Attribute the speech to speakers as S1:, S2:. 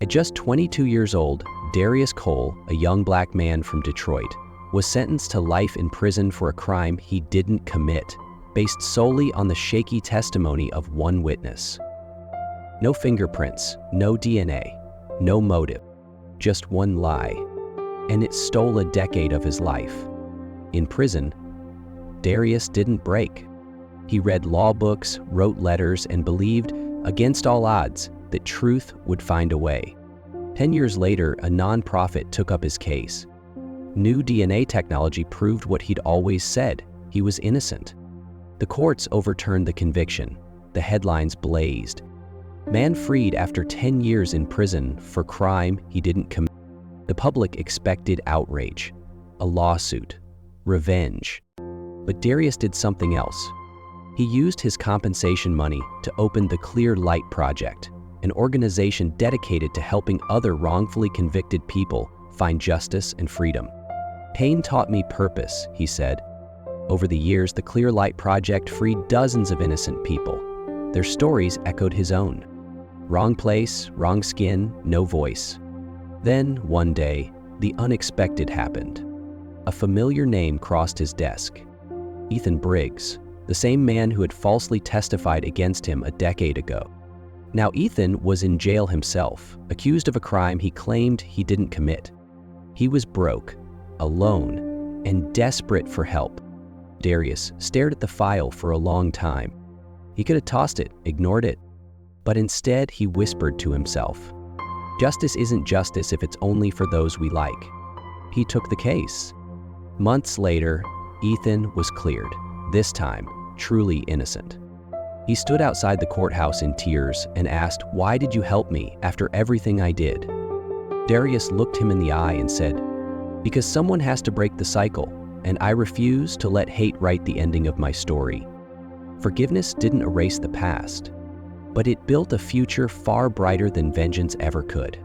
S1: At just 22 years old, Darius Cole, a young black man from Detroit, was sentenced to life in prison for a crime he didn't commit, based solely on the shaky testimony of one witness. No fingerprints, no DNA, no motive, just one lie. And it stole a decade of his life. In prison, Darius didn't break. He read law books, wrote letters, and believed, against all odds, that truth would find a way. 10 years later, a nonprofit took up his case. New DNA technology proved what he'd always said: he was innocent. The courts overturned the conviction. The headlines blazed. Man freed after 10 years in prison for crime he didn't commit. The public expected outrage, a lawsuit, revenge. But Darius did something else. He used his compensation money to open the Clear Light Project, an organization dedicated to helping other wrongfully convicted people find justice and freedom. "Pain taught me purpose," he said. Over the years, the Clear Light Project freed dozens of innocent people. Their stories echoed his own. Wrong place, wrong skin, no voice. Then, one day, the unexpected happened. A familiar name crossed his desk. Ethan Briggs, the same man who had falsely testified against him a decade ago. Now Ethan was in jail himself, accused of a crime he claimed he didn't commit. He was broke, alone, and desperate for help. Darius stared at the file for a long time. He could have tossed it, ignored it, but instead he whispered to himself, "Justice isn't justice if it's only for those we like." He took the case. Months later, Ethan was cleared, this time truly innocent. He stood outside the courthouse in tears and asked, "Why did you help me after everything I did?" Darius looked him in the eye and said, "Because someone has to break the cycle, and I refuse to let hate write the ending of my story." Forgiveness didn't erase the past, but it built a future far brighter than vengeance ever could.